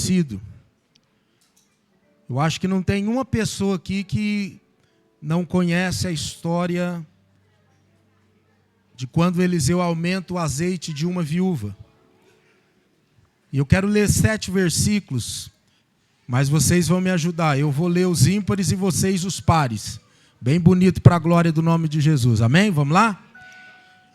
conhecido. Eu acho que não tem uma pessoa aqui que não conhece a história de quando Eliseu aumenta o azeite de uma viúva. E eu quero ler 7 versículos, mas vocês vão me ajudar. Eu vou ler os ímpares e vocês os pares. Bem bonito para a glória do nome de Jesus. Amém? Vamos lá?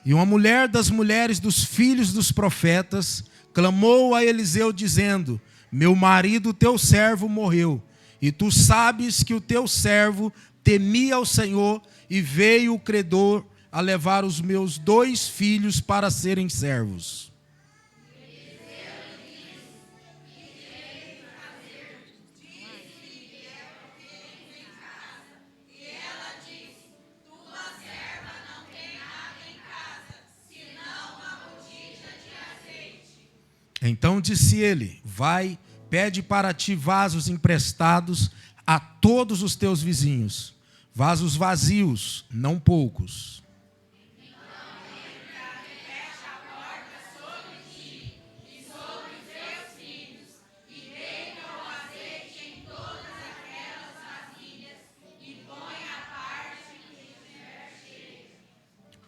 E uma mulher das mulheres dos filhos dos profetas clamou a Eliseu dizendo: meu marido, teu servo, morreu. E tu sabes que o teu servo temia ao Senhor, e veio o credor a levar os meus 2 filhos para serem servos. Então disse ele: vai, pede para ti vasos emprestados a todos os teus vizinhos, vasos vazios, não poucos.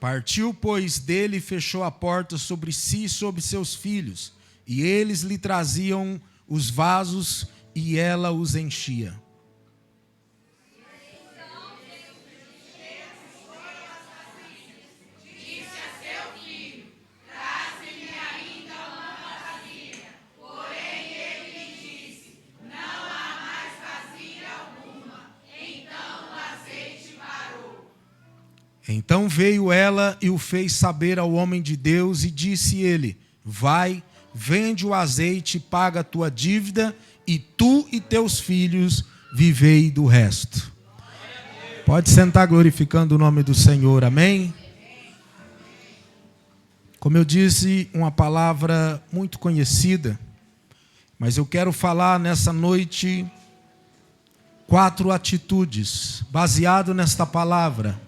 Partiu, pois, dele e fechou a porta sobre si e sobre seus filhos. E eles lhe traziam os vasos e ela os enchia. Então veio ela e o fez saber ao homem de Deus, e disse ele: vai, vende o azeite, paga a tua dívida, e tu e teus filhos vivei do resto. Pode sentar glorificando o nome do Senhor, amém? Como eu disse, uma palavra muito conhecida, mas eu quero falar nessa noite 4 atitudes, baseado nesta palavra,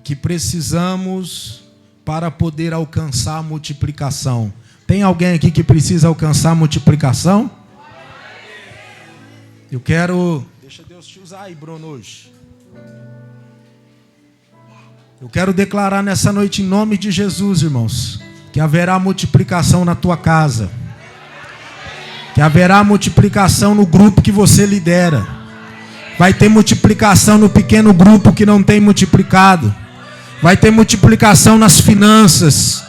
que precisamos para poder alcançar a multiplicação. Tem alguém aqui que precisa alcançar a multiplicação? Eu quero... Deixa Deus te usar aí, Bruno, hoje. Eu quero declarar nessa noite, em nome de Jesus, irmãos, que haverá multiplicação na tua casa. Que haverá multiplicação no grupo que você lidera. Vai ter multiplicação no pequeno grupo que não tem multiplicado. Vai ter multiplicação nas finanças.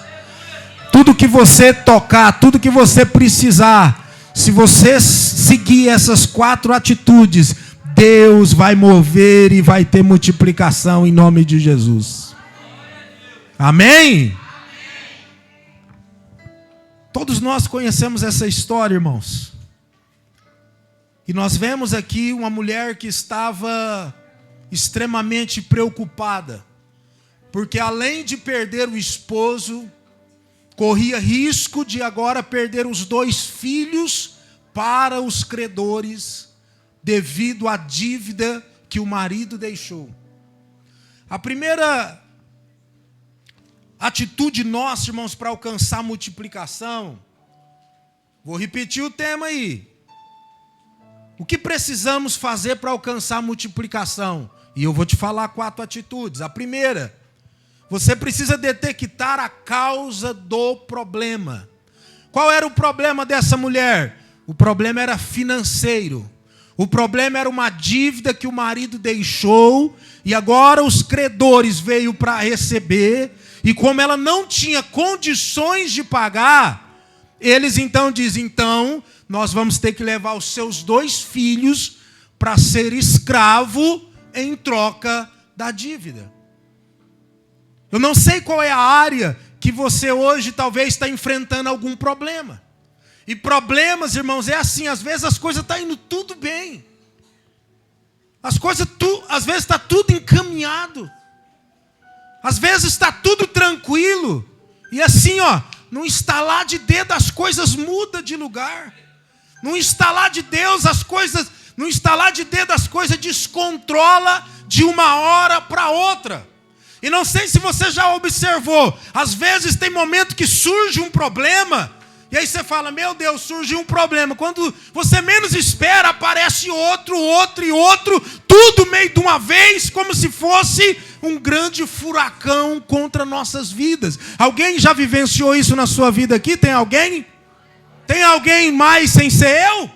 Tudo que você tocar, tudo que você precisar, se você seguir essas 4 atitudes, Deus vai mover e vai ter multiplicação em nome de Jesus. Amém? Todos nós conhecemos essa história, irmãos. E nós vemos aqui uma mulher que estava extremamente preocupada, porque além de perder o esposo, corria risco de agora perder os 2 filhos para os credores, devido à dívida que o marido deixou. A primeira atitude nossa, irmãos, para alcançar a multiplicação, vou repetir o tema aí. O que precisamos fazer para alcançar a multiplicação? E eu vou te falar 4 atitudes. A primeira: você precisa detectar a causa do problema. Qual era o problema dessa mulher? O problema era financeiro. O problema era uma dívida que o marido deixou, e agora os credores veio para receber, e como ela não tinha condições de pagar, eles então dizem: então nós vamos ter que levar os seus 2 filhos para ser escravo em troca da dívida. Eu não sei qual é a área que você hoje talvez está enfrentando algum problema. E problemas, irmãos, é assim, às vezes as coisas estão indo tudo bem. Às vezes está tudo encaminhado. Às vezes está tudo tranquilo. E assim, ó, num estalar de dedo as coisas mudam de lugar. Num estalar de Deus as coisas, num estalar de dedo as coisas descontrola de uma hora para outra. E não sei se você já observou, às vezes tem momento que surge um problema E aí você fala, meu Deus, surgiu um problema. Quando você menos espera, aparece outro, tudo meio de uma vez, como se fosse um grande furacão contra nossas vidas. Alguém já vivenciou isso na sua vida aqui? Tem alguém? Tem alguém mais sem ser eu?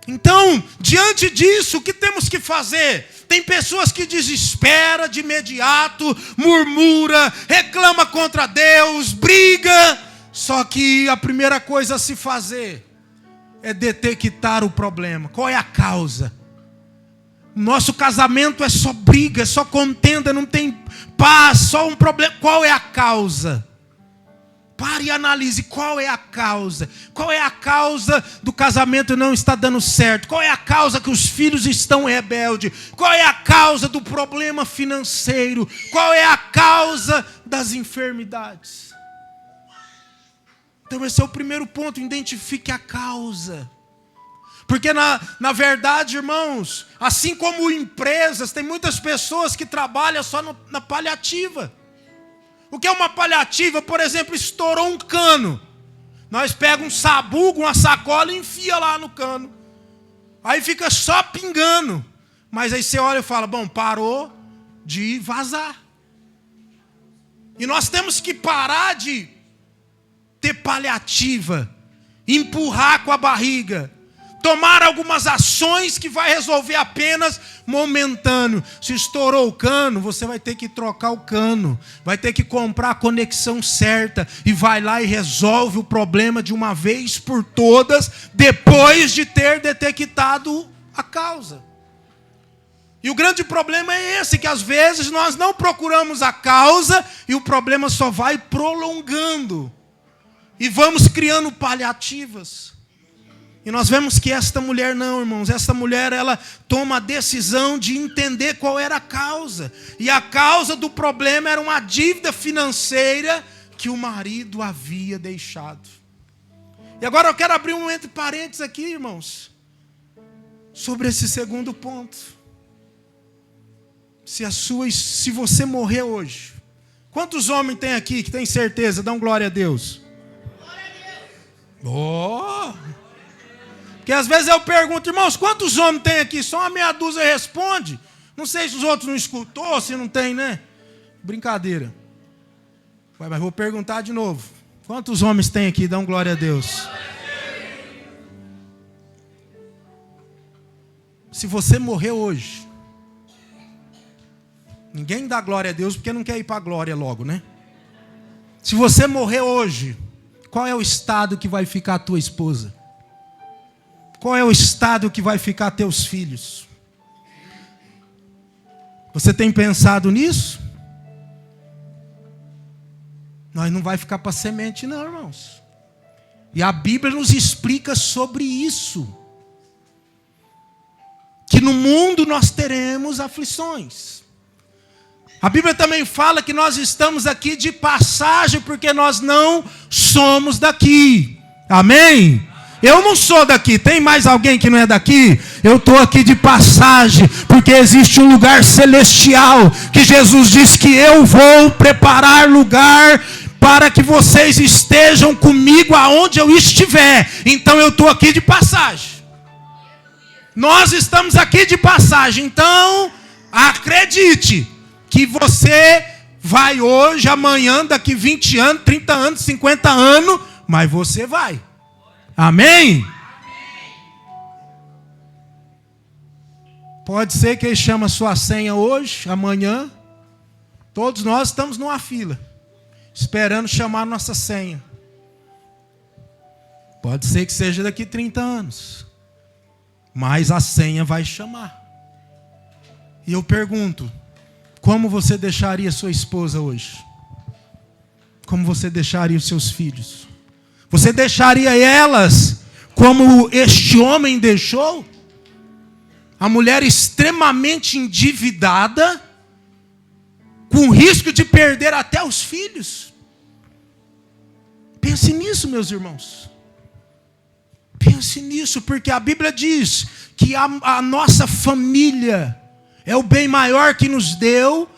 Então, diante disso, o que temos que fazer? Tem pessoas que desesperam de imediato, murmura, reclama contra Deus, briga. Só que a primeira coisa a se fazer é detectar o problema. Qual é a causa? Nosso casamento é só briga, é só contenda, não tem paz, só um problema. Qual é a causa? Pare e analise qual é a causa. Qual é a causa do casamento não estar dando certo? Qual é a causa que os filhos estão rebeldes? Qual é a causa do problema financeiro? Qual é a causa das enfermidades? Então esse é o primeiro ponto, identifique a causa. Porque na verdade, irmãos, assim como empresas, tem muitas pessoas que trabalham só na paliativa. O que é uma paliativa? Por exemplo, estourou um cano. Nós pegamos um sabugo, uma sacola e enfia lá no cano. Aí fica só pingando. Mas aí você olha e fala, bom, parou de vazar. E nós temos que parar de ter paliativa, empurrar com a barriga, tomar algumas ações que vai resolver apenas momentâneo. Se estourou o cano, você vai ter que trocar o cano, vai ter que comprar a conexão certa e vai lá e resolve o problema de uma vez por todas, depois de ter detectado a causa. E o grande problema é esse, que às vezes nós não procuramos a causa e o problema só vai prolongando. E vamos criando paliativas. E nós vemos que esta mulher não, irmãos. Esta mulher, ela toma a decisão de entender qual era a causa. E a causa do problema era uma dívida financeira que o marido havia deixado. E agora eu quero abrir um entre parênteses aqui, irmãos, sobre esse segundo ponto. Se você morrer hoje, quantos homens tem aqui que tem certeza? Dão glória a Deus. Glória a Deus. Oh! Porque às vezes eu pergunto, irmãos, quantos homens tem aqui? Só uma meia dúzia responde. Não sei se os outros não escutou, se não tem, né? Brincadeira. Mas vou perguntar de novo. Quantos homens tem aqui? Dão glória a Deus. Se você morrer hoje, ninguém dá glória a Deus porque não quer ir para a glória logo, né? Se você morrer hoje, qual é o estado que vai ficar a tua esposa? Qual é o estado que vai ficar teus filhos? Você tem pensado nisso? Nós não vai ficar para semente não, irmãos. E a Bíblia nos explica sobre isso. Que no mundo nós teremos aflições. A Bíblia também fala que nós estamos aqui de passagem porque nós não somos daqui. Amém? Eu não sou daqui. Tem mais alguém que não é daqui? Eu estou aqui de passagem, porque existe um lugar celestial, que Jesus disse que eu vou preparar lugar para que vocês estejam comigo aonde eu estiver. Então eu estou aqui de passagem. Nós estamos aqui de passagem. Então, acredite que você vai hoje, amanhã, daqui 20 anos, 30 anos, 50 anos, mas você vai. Amém? Pode ser que ele chame a sua senha hoje, amanhã. Todos nós estamos numa fila, esperando chamar a nossa senha. Pode ser que seja daqui 30 anos. Mas a senha vai chamar. E eu pergunto, como você deixaria sua esposa hoje? Como você deixaria os seus filhos? Você deixaria elas como este homem deixou? A mulher extremamente endividada, com risco de perder até os filhos. Pense nisso, meus irmãos. Pense nisso, porque a Bíblia diz que a nossa família é o bem maior que nos deu.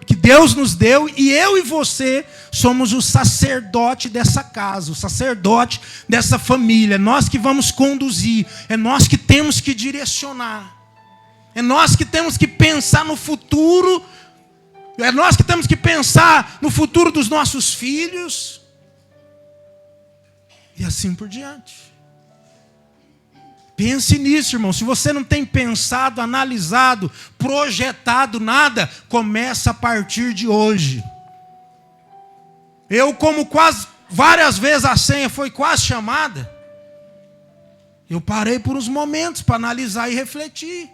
que Deus nos deu, e eu e você somos o sacerdote dessa casa, o sacerdote dessa família. É nós que vamos conduzir, é nós que temos que direcionar, é nós que temos que pensar no futuro, é nós que temos que pensar no futuro dos nossos filhos, e assim por diante. Pense nisso, irmão. Se você não tem pensado, analisado, projetado nada, começa a partir de hoje. Eu, como quase várias vezes a senha foi quase chamada, eu parei por uns momentos para analisar e refletir.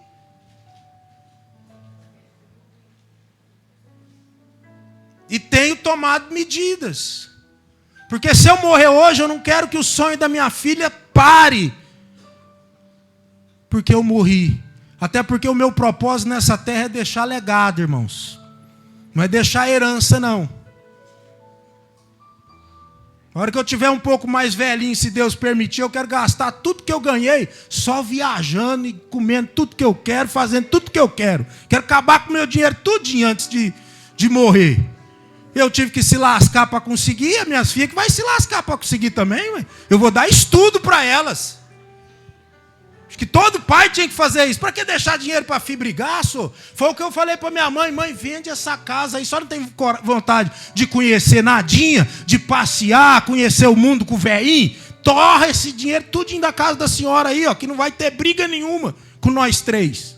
E tenho tomado medidas. Porque se eu morrer hoje, eu não quero que o sonho da minha filha pare. Porque eu morri. Até porque o meu propósito nessa terra é deixar legado, irmãos. Não é deixar herança, não. Na hora que eu tiver um pouco mais velhinho, se Deus permitir, eu quero gastar tudo que eu ganhei só viajando e comendo tudo que eu quero, fazendo tudo que eu quero. Quero acabar com o meu dinheiro tudinho antes de morrer. Eu tive que se lascar para conseguir, as minhas filhas que vai se lascar para conseguir também. Ué. Eu vou dar estudo para elas. Acho que todo pai tinha que fazer isso. Para que deixar dinheiro para filho brigar, só? Foi o que eu falei para minha mãe. Mãe, vende essa casa aí. Só não tem vontade de conhecer nadinha, de passear, conhecer o mundo com o velhinho. Torra esse dinheiro tudinho da casa da senhora aí, ó, que não vai ter briga nenhuma com nós três.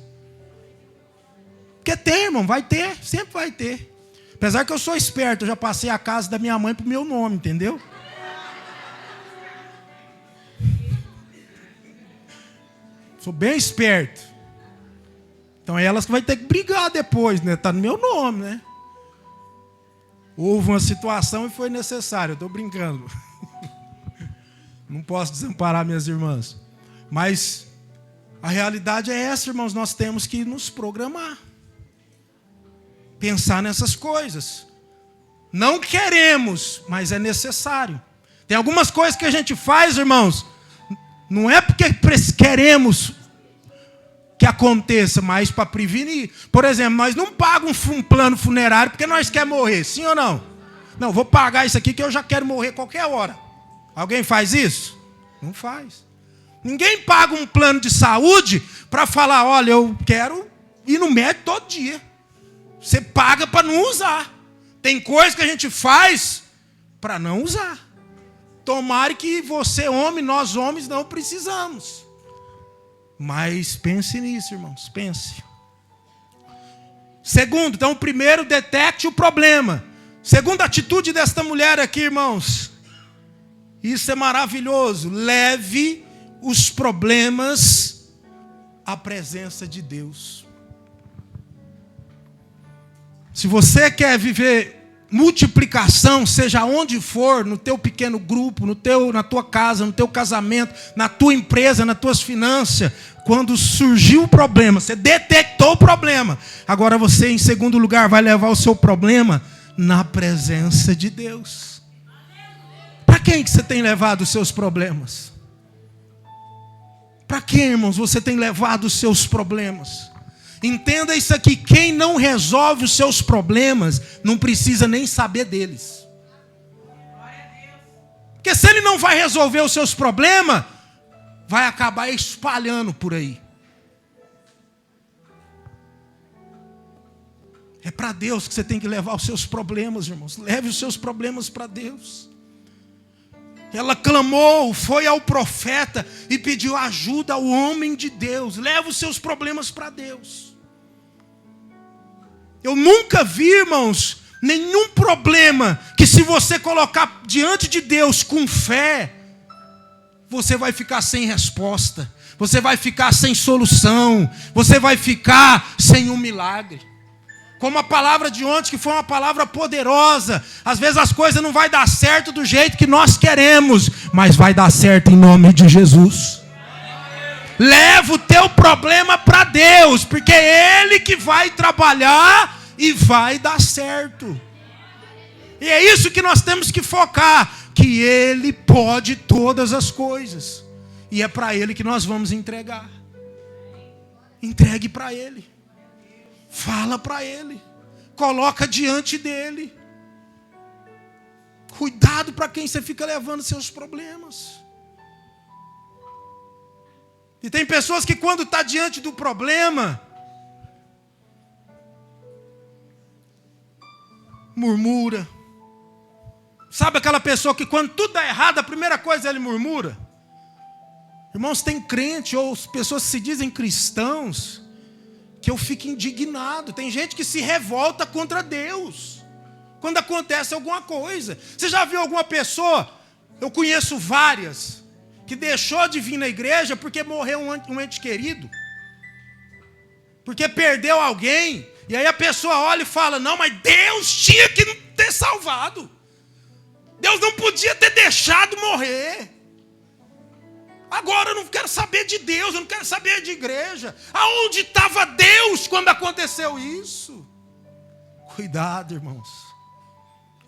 Porque tem, irmão, vai ter, sempre vai ter. Apesar que eu sou esperto, eu já passei a casa da minha mãe pro meu nome, entendeu? Sou bem esperto. Então é elas que vai ter que brigar depois, né? Tá no meu nome, né? Houve uma situação e foi necessário. Eu estou brincando. Não posso desamparar minhas irmãs. Mas a realidade é essa, irmãos. Nós temos que nos programar. Pensar nessas coisas. Não queremos, mas é necessário. Tem algumas coisas que a gente faz, irmãos, não é porque queremos que aconteça, mas para prevenir. Por exemplo, nós não pagamos um plano funerário porque nós queremos morrer, sim ou não? Não, vou pagar isso aqui que eu já quero morrer qualquer hora. Alguém faz isso? Não faz. Ninguém paga um plano de saúde para falar, olha, eu quero ir no médico todo dia. Você paga para não usar. Tem coisa que a gente faz para não usar. Tomara que você, homem, nós homens, não precisamos. Mas pense nisso, irmãos. Pense. Segundo, então, primeiro, detecte o problema. Segunda atitude desta mulher aqui, irmãos. Isso é maravilhoso. Leve os problemas à presença de Deus. Se você quer viver multiplicação, seja onde for, no teu pequeno grupo, na tua casa, no teu casamento, na tua empresa, nas tuas finanças, quando surgiu o problema, você detectou o problema, agora você, em segundo lugar, vai levar o seu problema na presença de Deus. Para quem que você tem levado os seus problemas? Para quem, irmãos, você tem levado os seus problemas? Entenda isso aqui, quem não resolve os seus problemas, não precisa nem saber deles. Porque se ele não vai resolver os seus problemas, vai acabar espalhando por aí. É para Deus que você tem que levar os seus problemas, irmãos. Leve os seus problemas para Deus. Ela clamou, foi ao profeta e pediu ajuda ao homem de Deus. Leva os seus problemas para Deus. Eu nunca vi, irmãos, nenhum problema que se você colocar diante de Deus com fé, você vai ficar sem resposta, você vai ficar sem solução, você vai ficar sem um milagre. Como a palavra de ontem, que foi uma palavra poderosa. Às vezes as coisas não vai dar certo do jeito que nós queremos, mas vai dar certo em nome de Jesus. Leva o teu problema para Deus, porque é Ele que vai trabalhar e vai dar certo. E é isso que nós temos que focar, que Ele pode todas as coisas. E é para Ele que nós vamos entregar. Entregue para Ele. Fala para Ele. coloca diante dele. Cuidado para quem você fica levando seus problemas. E tem pessoas que quando está diante do problema, murmura. Sabe aquela pessoa que quando tudo dá errado, a primeira coisa ele murmura? Irmãos, tem crente ou pessoas que se dizem cristãos que eu fico indignado. Tem gente que se revolta contra Deus quando acontece alguma coisa. Você já viu alguma pessoa, eu conheço várias, que deixou de vir na igreja porque morreu um ente querido, porque perdeu alguém, e aí a pessoa olha e fala, não, mas Deus tinha que ter salvado. Deus não podia ter deixado morrer. Agora eu não quero saber de Deus, eu não quero saber de igreja. Aonde estava Deus quando aconteceu isso? Cuidado, irmãos.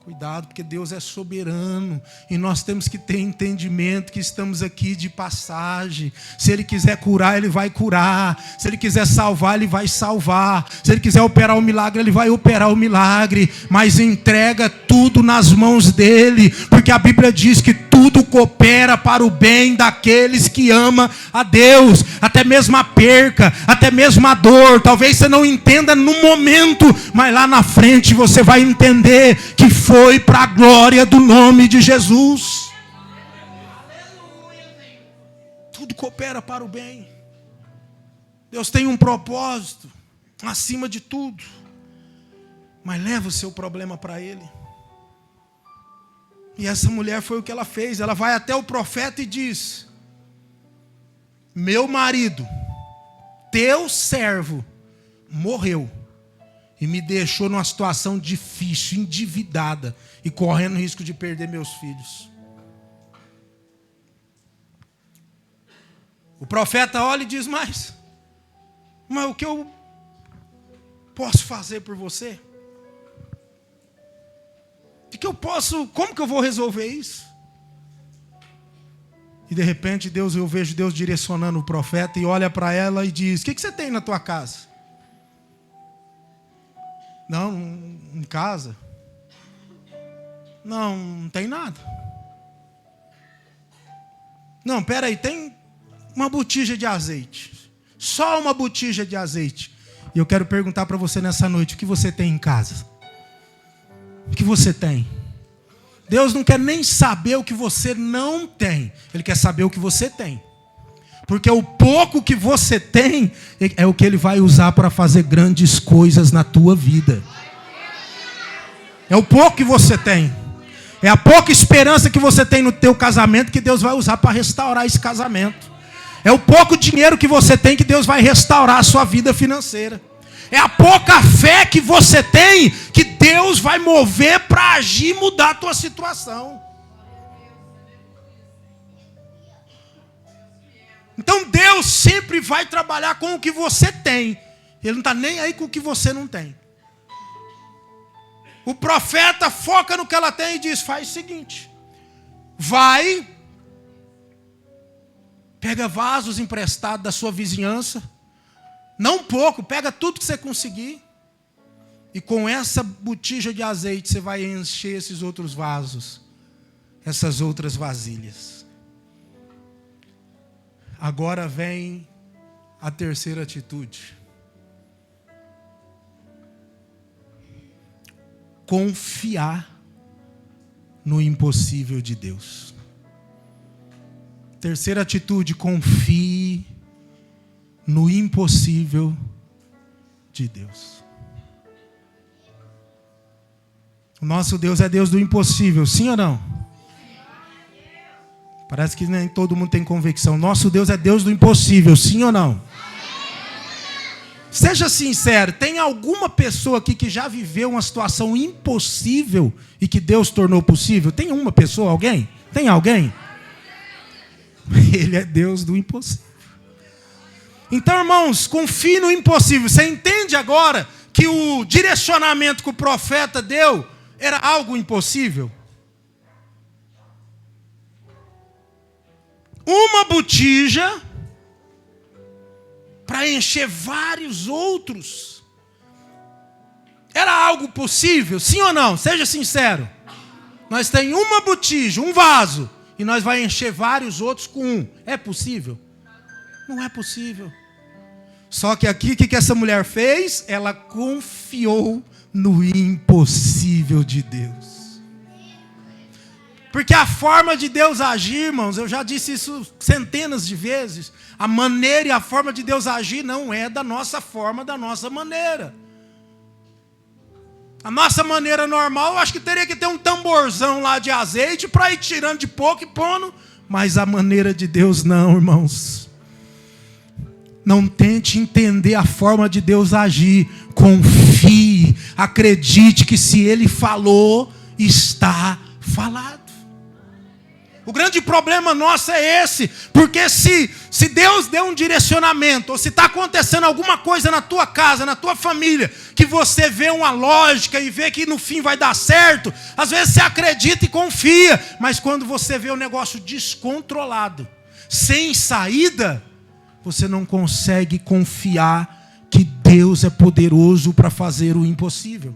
Cuidado, porque Deus é soberano e nós temos que ter entendimento que estamos aqui de passagem. Se Ele quiser curar, Ele vai curar. Se Ele quiser salvar, Ele vai salvar. Se Ele quiser operar o milagre, Ele vai operar o milagre. Mas entrega tudo nas mãos dEle, porque a Bíblia diz que tudo coopera para o bem daqueles que amam a Deus. Até mesmo a perca, até mesmo a dor. Talvez você não entenda no momento, mas lá na frente você vai entender que foi para a glória do nome de Jesus. Tudo coopera para o bem. Deus tem um propósito acima de tudo. Mas leva o seu problema para Ele. E essa mulher foi o que ela fez. Ela vai até o profeta e diz: meu marido, teu servo, morreu e me deixou numa situação difícil, endividada e correndo risco de perder meus filhos. O profeta olha e diz: mas o que eu posso fazer por você? Como que eu vou resolver isso? E de repente eu vejo Deus direcionando o profeta e olha para ela e diz: o que você tem na tua casa? Não, em casa? Não tem nada. Não, peraí, tem uma botija de azeite. Só uma botija de azeite. E eu quero perguntar para você nessa noite: o que você tem em casa? O que você tem? Deus não quer nem saber o que você não tem. Ele quer saber o que você tem. Porque o pouco que você tem é o que Ele vai usar para fazer grandes coisas na tua vida. É o pouco que você tem. É a pouca esperança que você tem no teu casamento que Deus vai usar para restaurar esse casamento. É o pouco dinheiro que você tem que Deus vai restaurar a sua vida financeira. É a pouca fé que você tem que Deus vai mover para agir e mudar a tua situação. Então Deus sempre vai trabalhar com o que você tem. Ele não está nem aí com o que você não tem. O profeta foca no que ela tem e diz: faz o seguinte, vai, pega vasos emprestados da sua vizinhança, não pouco, pega tudo que você conseguir, e com essa botija de azeite você vai encher esses outros vasos, essas outras vasilhas. Agora vem a terceira atitude. Confiar no impossível de Deus. Terceira atitude: confie no impossível de Deus. O nosso Deus é Deus do impossível, sim ou não? Parece que nem todo mundo tem convicção. Nosso Deus é Deus do impossível, sim ou não? Seja sincero, tem alguma pessoa aqui que já viveu uma situação impossível e que Deus tornou possível? Tem uma pessoa, alguém? Tem alguém? Ele é Deus do impossível. Então, irmãos, confie no impossível. Você entende agora que o direcionamento que o profeta deu era algo impossível? Uma botija para encher vários outros. Era algo possível? Sim ou não? Seja sincero. Nós temos uma botija, um vaso, e nós vamos encher vários outros com um. É possível? Não é possível. Só que aqui, o que essa mulher fez? Ela confiou no impossível de Deus. Porque a forma de Deus agir, irmãos, eu já disse isso centenas de vezes, a maneira e a forma de Deus agir não é da nossa forma, da nossa maneira. A nossa maneira normal, eu acho que teria que ter um tamborzão lá de azeite para ir tirando de pouco e pondo. Mas a maneira de Deus não, irmãos. Não tente entender a forma de Deus agir. Confie, acredite que se Ele falou, está falado. O grande problema nosso é esse, porque se Deus deu um direcionamento, ou se está acontecendo alguma coisa na tua casa, na tua família, que você vê uma lógica e vê que no fim vai dar certo, às vezes você acredita e confia, mas quando você vê o negócio descontrolado, sem saída, você não consegue confiar que Deus é poderoso para fazer o impossível.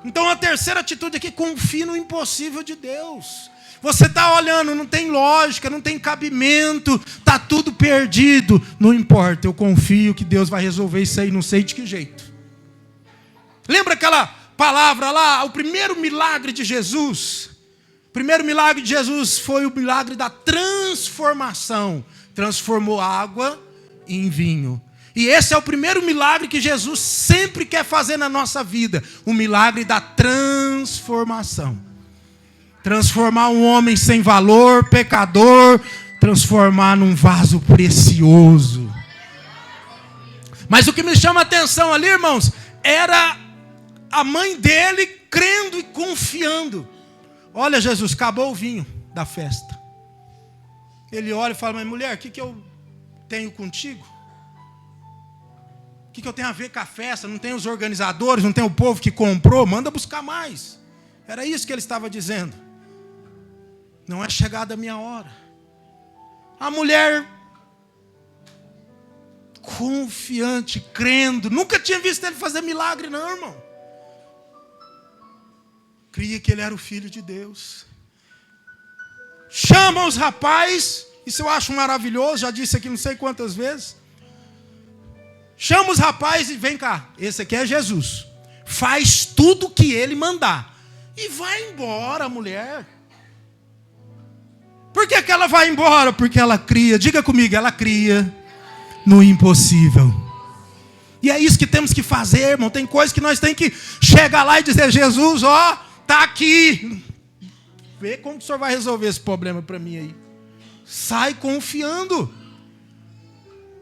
Então a terceira atitude aqui, confie no impossível de Deus. Você está olhando, não tem lógica, não tem cabimento, está tudo perdido. Não importa, eu confio que Deus vai resolver isso aí, não sei de que jeito. Lembra aquela palavra lá, o primeiro milagre de Jesus? O primeiro milagre de Jesus foi o milagre da transformação. Transformou água em vinho. E esse é o primeiro milagre que Jesus sempre quer fazer na nossa vida. O milagre da transformação. Transformar um homem sem valor, pecador, transformar num vaso precioso. Mas o que me chama a atenção ali, irmãos, era a mãe dele crendo e confiando. Olha, Jesus, acabou o vinho da festa. Ele olha e fala, mas mulher, o que eu tenho contigo? O que eu tenho a ver com a festa? Não tem os organizadores, não tem o povo que comprou, manda buscar mais. Era isso que ele estava dizendo. Não é chegada a minha hora. A mulher confiante, crendo, nunca tinha visto ele fazer milagre não, irmão. Cria que ele era o Filho de Deus. Chama os rapazes, isso eu acho maravilhoso, já disse aqui não sei quantas vezes. Chama os rapazes e vem cá, esse aqui é Jesus. Faz tudo o que ele mandar. E vai embora, mulher. Por que ela vai embora? Porque ela cria, diga comigo, ela cria no impossível. E é isso que temos que fazer, irmão. Tem coisas que nós temos que chegar lá e dizer, Jesus, ó, tá aqui. Vê como que o senhor vai resolver esse problema para mim aí. Sai confiando.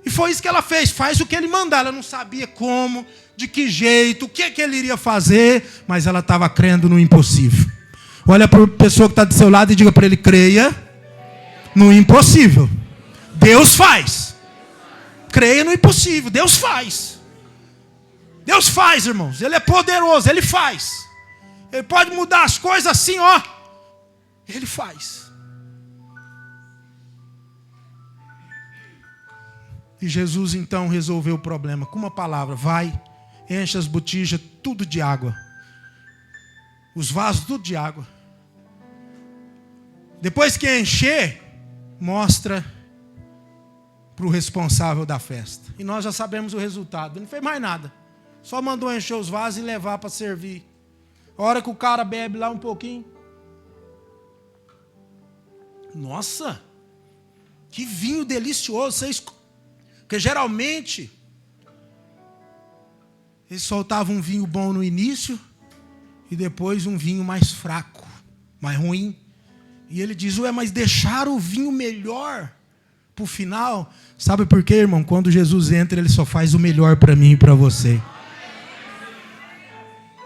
E foi isso que ela fez, faz o que ele mandar. Ela não sabia como, de que jeito, o que ele iria fazer, mas ela estava crendo no impossível. Olha para a pessoa que está do seu lado e diga para ele, creia no impossível. Deus faz. Creia no impossível, Deus faz. Deus faz, irmãos, Ele é poderoso, Ele faz. Ele pode mudar as coisas assim, ó. Ele faz. E Jesus então resolveu o problema com uma palavra. Vai, enche as botijas, tudo de água. Os vasos, tudo de água. Depois que encher, mostra para o responsável da festa. E nós já sabemos o resultado. Ele não fez mais nada. Só mandou encher os vasos e levar para servir. A hora que o cara bebe lá um pouquinho. Nossa, que vinho delicioso. Vocês... Porque geralmente eles soltavam um vinho bom no início e depois um vinho mais fraco, mais ruim. E ele diz, ué, mas deixaram o vinho melhor para o final. Sabe por quê, irmão? Quando Jesus entra, ele só faz o melhor para mim e para você.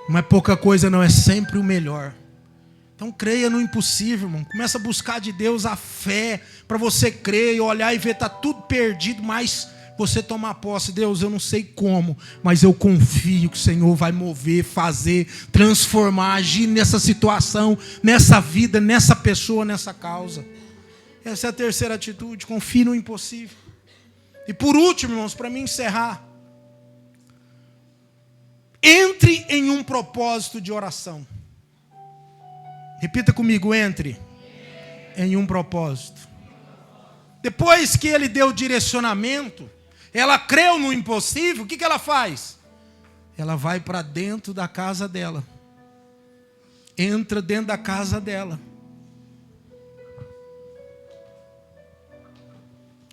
Não é pouca coisa, não, é sempre o melhor. Então creia no impossível, irmão. Começa a buscar de Deus a fé para você crer e olhar e ver está tudo perdido, mas você tomar posse. Deus, eu não sei como, mas eu confio que o Senhor vai mover, fazer, transformar, agir nessa situação, nessa vida, nessa pessoa, nessa causa. Essa é a terceira atitude, confie no impossível. E por último, irmãos, para mim encerrar, Entre em um propósito de oração. Repita comigo, entre em um propósito. Depois que ele deu o direcionamento, ela creu no impossível, o que ela faz? Ela vai para dentro da casa dela. Entra dentro da casa dela.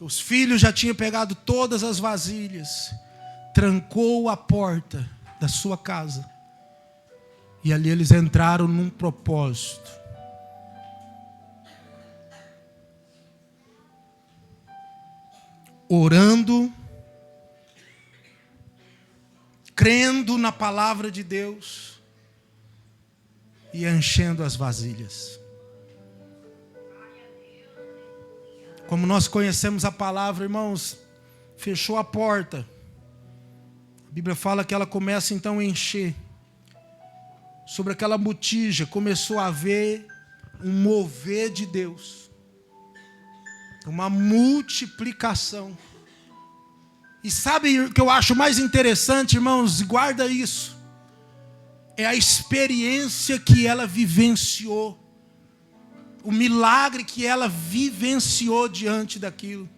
Os filhos já tinham pegado todas as vasilhas. Trancou a porta da sua casa. E ali eles entraram num propósito. Orando, crendo na palavra de Deus e enchendo as vasilhas. Como nós conhecemos a palavra, irmãos, fechou a porta. A Bíblia fala que ela começa então a encher. Sobre aquela botija começou a haver um mover de Deus. Uma multiplicação. E sabe o que eu acho mais interessante, irmãos? Guarda isso. É a experiência que ela vivenciou. O milagre que ela vivenciou diante daquilo.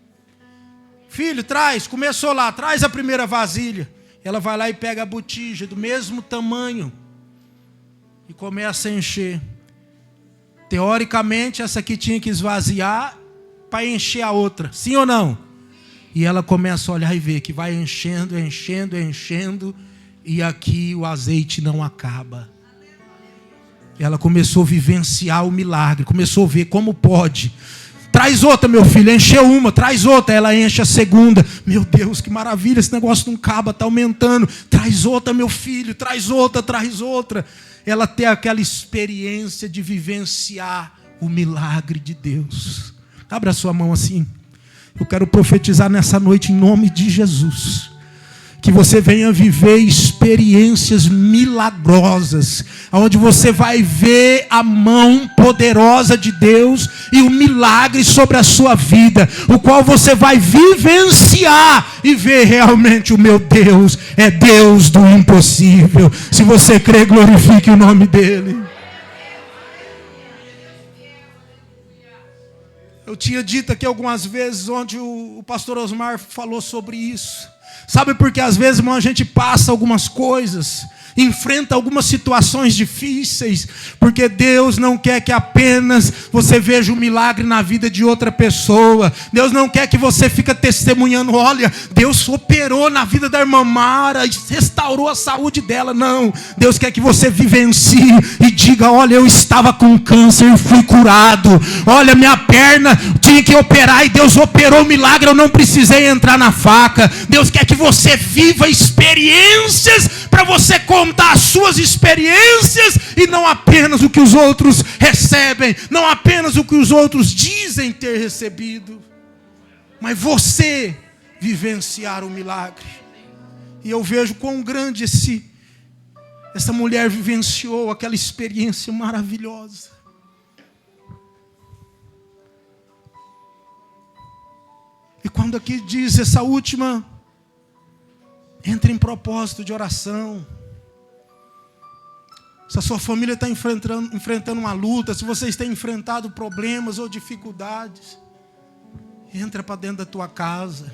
Filho, traz, começou lá, traz a primeira vasilha. Ela vai lá e pega a botija do mesmo tamanho. E começa a encher. Teoricamente, essa aqui tinha que esvaziar para encher a outra. Sim ou não? E ela começa a olhar e ver que vai enchendo, enchendo, enchendo. E aqui o azeite não acaba. Ela começou a vivenciar o milagre. Começou a ver como pode. Traz outra, meu filho. Encheu uma, traz outra. Ela enche a segunda. Meu Deus, que maravilha. Esse negócio não acaba, está aumentando. Traz outra, meu filho. Traz outra, traz outra. Ela tem aquela experiência de vivenciar o milagre de Deus. Abra a sua mão assim. Eu quero profetizar nessa noite em nome de Jesus. Que você venha viver experiências milagrosas, onde você vai ver a mão poderosa de Deus e o milagre sobre a sua vida, o qual você vai vivenciar e ver realmente o meu Deus é Deus do impossível. Se você crê, glorifique o nome dele. Eu tinha dito aqui algumas vezes onde o pastor Osmar falou sobre isso. Sabe por que às vezes, irmão, a gente passa algumas coisas, enfrenta algumas situações difíceis, porque Deus não quer que apenas você veja um milagre na vida de outra pessoa. Deus não quer que você fique testemunhando, olha, Deus operou na vida da irmã Mara e restaurou a saúde dela. Não, Deus quer que você vivencie e diga, olha, eu estava com câncer e fui curado. Olha, minha perna tinha que operar e Deus operou o milagre, eu não precisei entrar na faca. Deus quer que você viva experiências para você contar as suas experiências e não apenas o que os outros recebem, não apenas o que os outros dizem ter recebido, mas você vivenciar o milagre. E eu vejo quão grande essa mulher vivenciou aquela experiência maravilhosa. E quando aqui diz essa última, entre em propósito de oração. Se a sua família está enfrentando uma luta, se vocês têm enfrentado problemas ou dificuldades, entra para dentro da tua casa.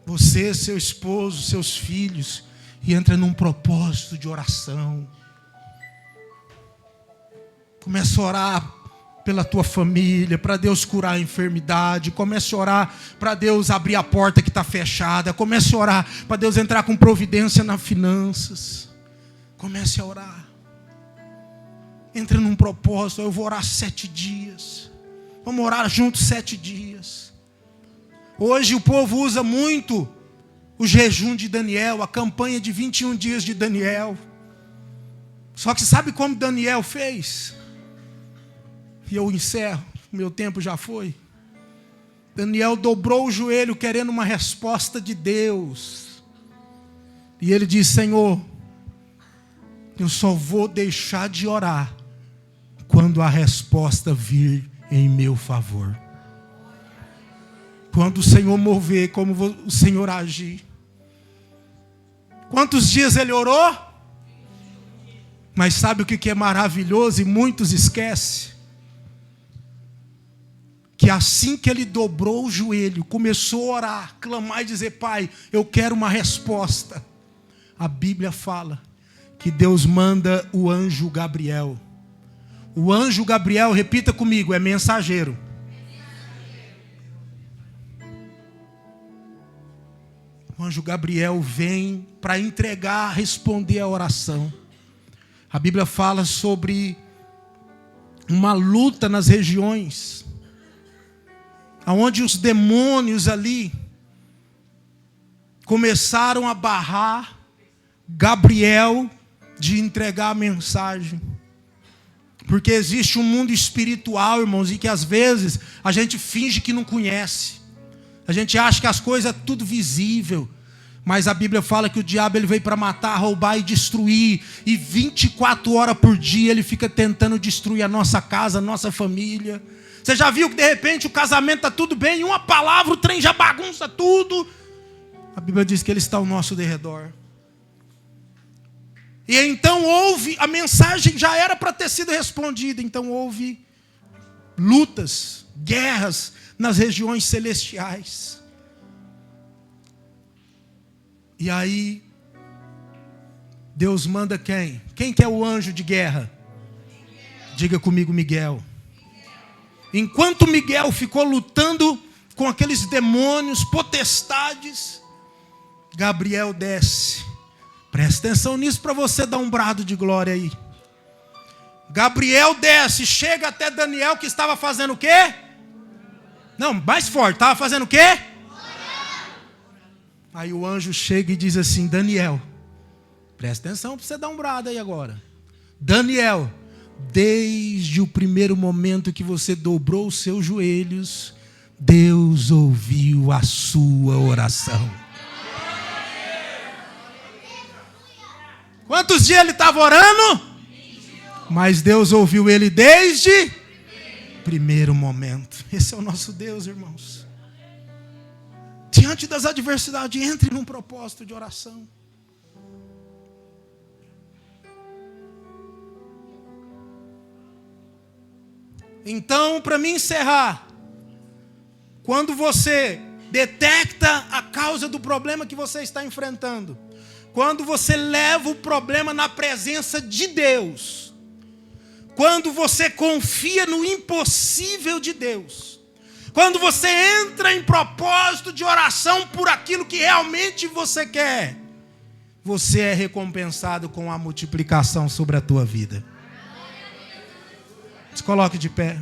Você, seu esposo, seus filhos, e entra num propósito de oração. Começa a orar pela tua família, para Deus curar a enfermidade. Comece a orar para Deus abrir a porta que está fechada. Comece a orar para Deus entrar com providência nas finanças. Comece a orar. Entre num propósito. Eu vou orar 7 dias. Vamos orar juntos 7 dias. Hoje o povo usa muito o jejum de Daniel, a campanha de 21 dias de Daniel. Só que sabe como Daniel fez? E eu encerro, meu tempo já foi. Daniel dobrou o joelho querendo uma resposta de Deus. E ele disse, Senhor, eu só vou deixar de orar quando a resposta vir em meu favor. Quando o Senhor mover, como o Senhor agir. Quantos dias ele orou? Mas sabe o que é maravilhoso e muitos esquecem? Que assim que ele dobrou o joelho, começou a orar, clamar e dizer: Pai, eu quero uma resposta. A Bíblia fala que Deus manda o anjo Gabriel. O anjo Gabriel, repita comigo, é mensageiro. O anjo Gabriel vem para entregar, responder a oração. A Bíblia fala sobre uma luta nas regiões onde os demônios ali começaram a barrar Gabriel de entregar a mensagem. Porque existe um mundo espiritual, irmãos, e que às vezes a gente finge que não conhece. A gente acha que as coisas é tudo visível. Mas a Bíblia fala que o diabo ele veio para matar, roubar e destruir. E 24 horas por dia ele fica tentando destruir a nossa casa, a nossa família. Você já viu que de repente o casamento está tudo bem, e uma palavra o trem já bagunça tudo? A Bíblia diz que ele está ao nosso derredor. E então houve, a mensagem já era para ter sido respondida. Então houve lutas, guerras nas regiões celestiais. E aí, Deus manda quem? Quem que é o anjo de guerra? Diga comigo, Miguel. Enquanto Miguel ficou lutando com aqueles demônios, potestades, Gabriel desce. Presta atenção nisso para você dar um brado de glória aí. Gabriel desce, chega até Daniel, que estava fazendo o quê? Não, mais forte, estava fazendo o quê? Aí o anjo chega e diz assim: Daniel, presta atenção para você dar um brado aí agora. Daniel, desde o primeiro momento que você dobrou os seus joelhos, Deus ouviu a sua oração. Quantos dias ele estava orando? Mas Deus ouviu ele desde o primeiro momento. Esse é o nosso Deus, irmãos. Diante das adversidades, entre num propósito de oração. Então, para mim encerrar, quando você detecta a causa do problema que você está enfrentando, quando você leva o problema na presença de Deus, quando você confia no impossível de Deus, quando você entra em propósito de oração por aquilo que realmente você quer, você é recompensado com a multiplicação sobre a tua vida. Se coloque de pé.